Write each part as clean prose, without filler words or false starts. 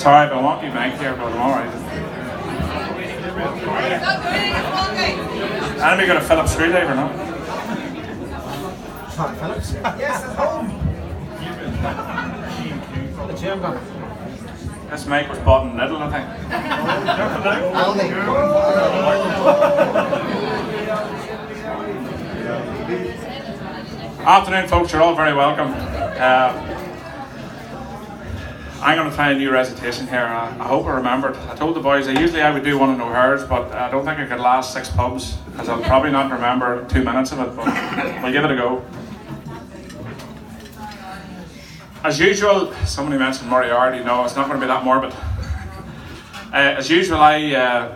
Sorry, but I want you back here, but I'm alright. Enemy got a Phillips screwdriver, no? Phillips? Yes, at home. The gym gone. This mic was bought in Lidl, I think. Afternoon, folks. You're all very welcome. I'm going to try a new recitation here. I hope I remembered. I told the boys I would do one in O'Hare's, but I don't think I could last 6 pubs because I'll probably not remember 2 minutes of it, but we'll give it a go. As usual, somebody mentioned Moriarty. No, it's not going to be that morbid. As usual, I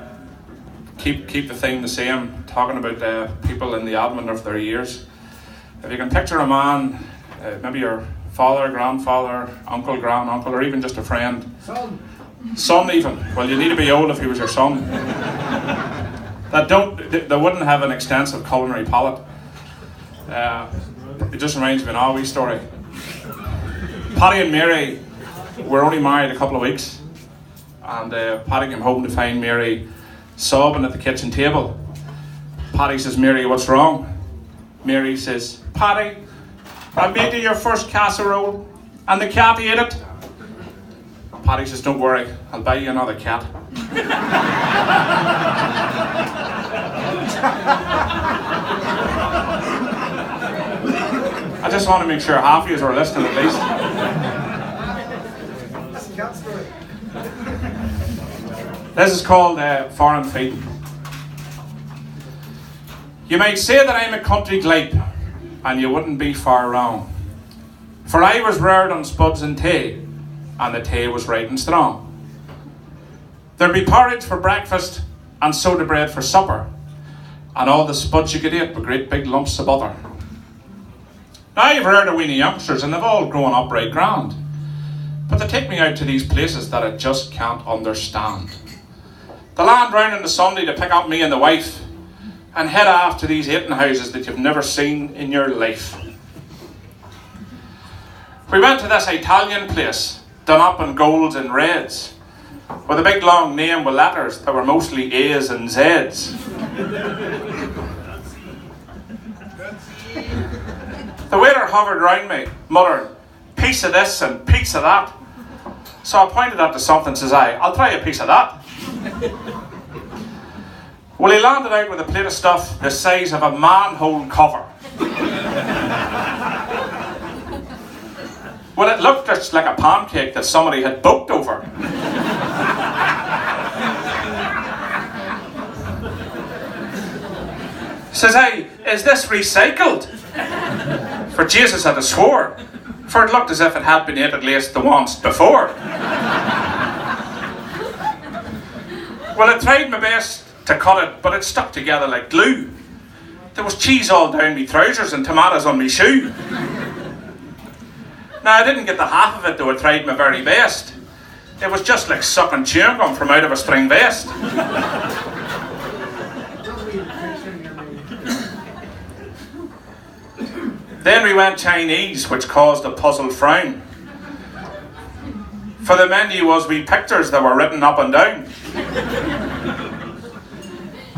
keep the theme the same, talking about people in the admin of their years. If you can picture a man, maybe your father, grandfather, uncle, granduncle, or even just a friend. Son even. Well, you need to be old if he was your son. They wouldn't have an extensive culinary palate. It just reminds me of an wee story. Paddy and Mary were only married a couple of weeks, and Paddy came home to find Mary sobbing at the kitchen table. Paddy says, "Mary, what's wrong?" Mary says, "Paddy, I made you your first casserole and the cat ate it." Paddy says, "Don't worry, I'll buy you another cat." I just want to make sure half of you are listening at least. That's a cat story. This is called Foreign Feeding. You might say that I'm a country gleip, and you wouldn't be far wrong. For I was reared on spuds and tea, and the tea was right and strong. There'd be porridge for breakfast, and soda bread for supper, and all the spuds you could eat were great big lumps of butter. Now I've reared a weenie youngsters, and they've all grown up right grand, but they take me out to these places that I just can't understand. They land round on the Sunday to pick up me and the wife, and head off to these eating houses that you've never seen in your life. We went to this Italian place, done up in golds and reds, with a big long name with letters that were mostly A's and Z's. The waiter hovered round me, muttering, "Piece of this and piece of that." So I pointed up to something and says, "I'll try a piece of that." Well, he landed out with a plate of stuff the size of a manhole cover. Well, it looked just like a pancake that somebody had booked over. Says I, "Is this recycled?" For Jesus had a swore, for it looked as if it had been ate at least the once before. Well, I tried my best to cut it, but it stuck together like glue. There was cheese all down me trousers and tomatoes on me shoe. Now, I didn't get the half of it, though I tried my very best. It was just like sucking chewing gum from out of a string vest. Then we went Chinese, which caused a puzzled frown. For the menu was wee pictures that were written up and down.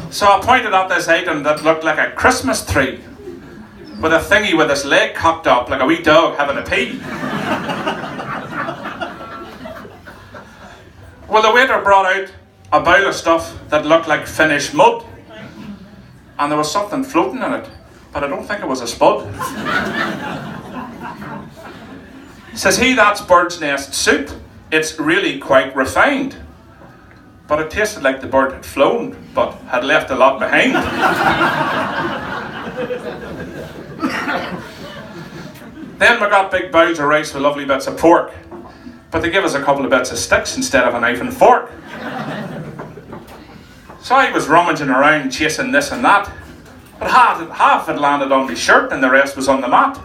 So I pointed at this item that looked like a Christmas tree, with a thingy with its leg cocked up like a wee dog having a pee. Well, the waiter brought out a bowl of stuff that looked like Finnish mud, and there was something floating in it, but I don't think it was a spud. Says he, "That's bird's nest soup. It's really quite refined." But it tasted like the bird had flown, but had left a lot behind. Then we got big bowls of rice with lovely bits of pork, but they gave us a couple of bits of sticks instead of a knife and fork. So I was rummaging around chasing this and that, but half had landed on my shirt and the rest was on the mat.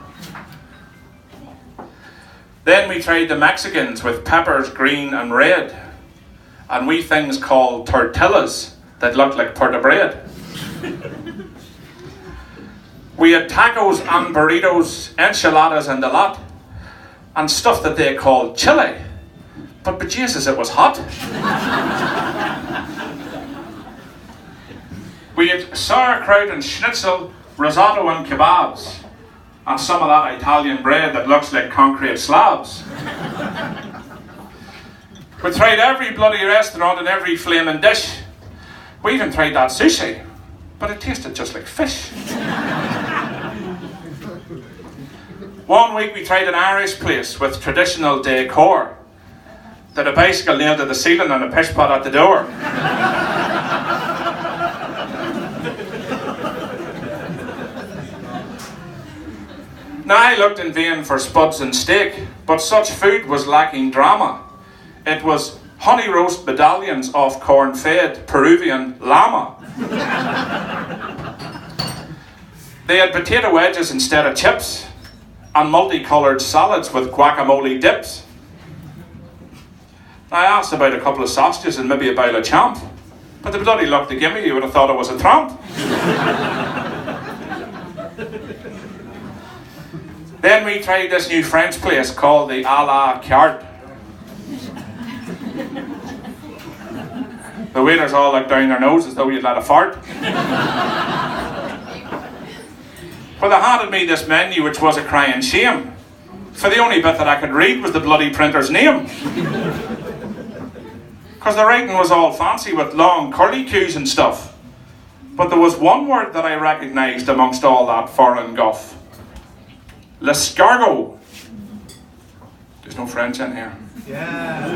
Then we tried the Mexicans with peppers green and red, and wee things called tortillas that looked like pita bread. We had tacos and burritos, enchiladas and a lot, and stuff that they called chili, But Jesus, it was hot. We had sauerkraut and schnitzel, risotto and kebabs, and some of that Italian bread that looks like concrete slabs. We tried every bloody restaurant and every flaming dish. We even tried that sushi, but it tasted just like fish. One week we tried an Irish place with traditional decor. That a bicycle nailed to the ceiling and a pish pot at the door. Now I looked in vain for spuds and steak, but such food was lacking drama. It was honey roast medallions off corn-fed Peruvian llama. They had potato wedges instead of chips, and multicoloured salads with guacamole dips. I asked about a couple of sausages and maybe a bowl of champ, but the bloody look they gave me, you would have thought I was a tramp. Then we tried this new French place called the a la carte. The waiters all looked down their nose as though you'd let a fart. Well, they handed me this menu, which was a crying shame, for the only bit that I could read was the bloody printer's name. Because the writing was all fancy with long curly cues and stuff. But there was one word that I recognised amongst all that foreign guff. L'escargot. There's no French in here. Yeah.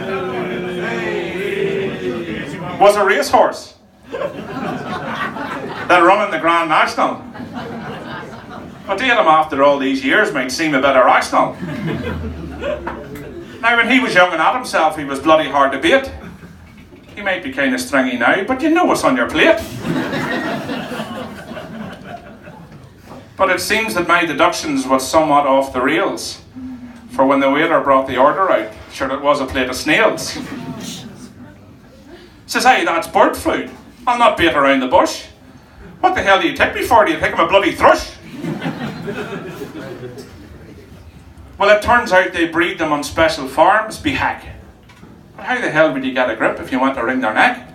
Was a racehorse that run in the Grand National. But date him after all these years might seem a bit irrational. Now when he was young and at himself, he was bloody hard to beat. He might be kind of stringy now, but you know what's on your plate. But it seems that my deductions was somewhat off the rails. For when the waiter brought the order out, sure it was a plate of snails. Says, hey, that's bird food. I'll not beat around the bush. What the hell do you take me for? Do you think I'm a bloody thrush? Well, it turns out they breed them on special farms, be heck. How the hell would you get a grip if you want to wring their neck?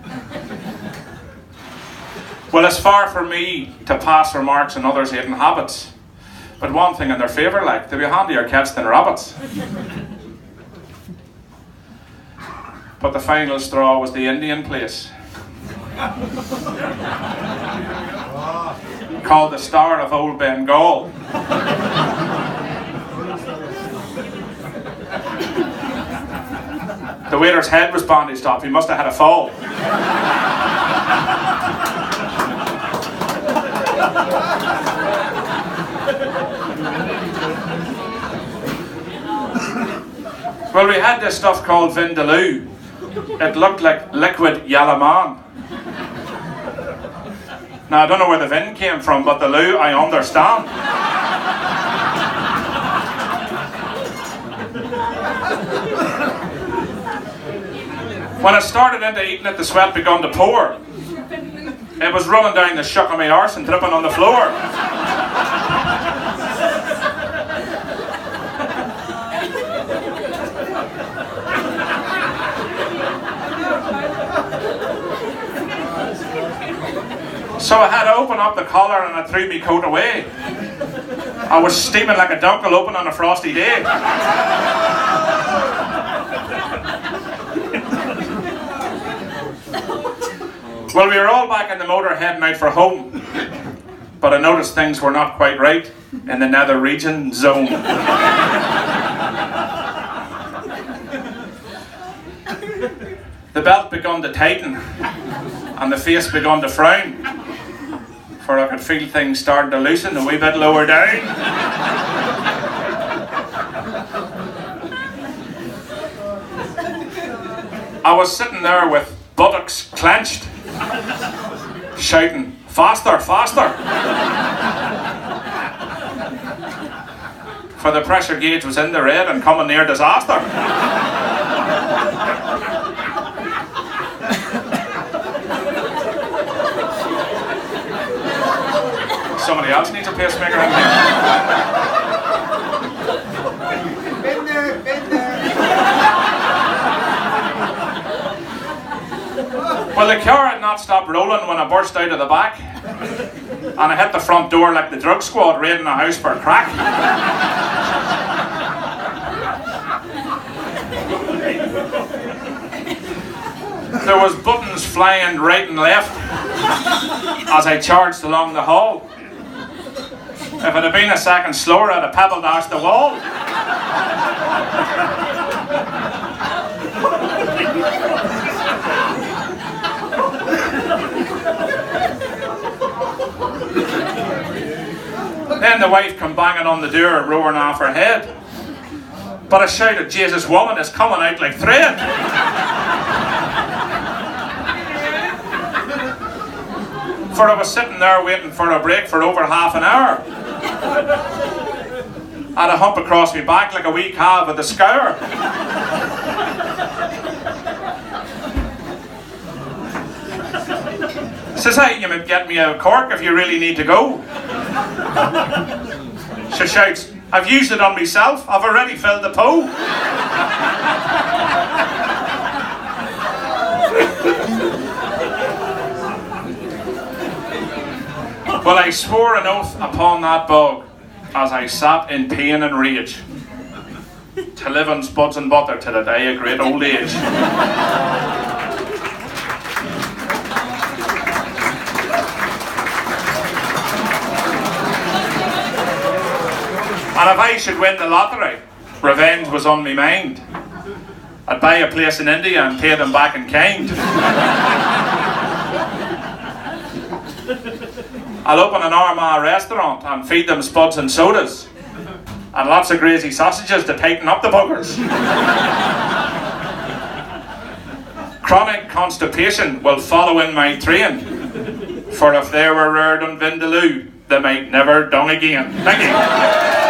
Well, it's far from me to pass remarks on others' hating habits. But one thing in their favour, like, they'll be handier cats than rabbits. But the final straw was the Indian place. Called the Star of Old Bengal. The waiter's head was bandaged up. He must have had a fall. Well, we had this stuff called Vindaloo. It looked like liquid Yalaman. Now, I don't know where the Vin came from, but the loo, I understand. When I started into eating it, the sweat begun to pour. It was running down the shuck of my arse and dripping on the floor. So I had to open up the collar and I threw my coat away. I was steaming like a dunkel open on a frosty day. Well, we were all back in the motor heading out for home, but I noticed things were not quite right in the nether region zone. The belt begun to tighten and the face begun to frown, for I could feel things starting to loosen a wee bit lower down. I was sitting there with buttocks clenched, shouting, faster, faster. For the pressure gauge was in the red and coming near disaster. Somebody else needs a pacemaker in here. Been there, been there. Well, the car had not stopped rolling when I burst out of the back. And I hit the front door like the drug squad raiding a house for crack. There was buttons flying right and left as I charged along the hall. If it had been a second slower, I'd have pebble dashed the wall. Then the wife come banging on the door, roaring off her head. But I shouted, Jesus, woman, it's coming out like thread. For I was sitting there waiting for a break for over half an hour. I had a hump across my back like a wee calf with a scour. Says, hey, you might get me out of Cork if you really need to go. She shouts, I've used it on myself, I've already filled the po. Well, I swore an oath upon that bog as I sat in pain and rage to live on spuds and butter to the day of great old age. And if I should win the lottery, revenge was on my mind. I'd buy a place in India and pay them back in kind. I'll open an Armagh restaurant and feed them spuds and sodas. And lots of greasy sausages to tighten up the buggers. Chronic constipation will follow in my train. For if they were reared on Vindaloo, they might never dung again. Thank you.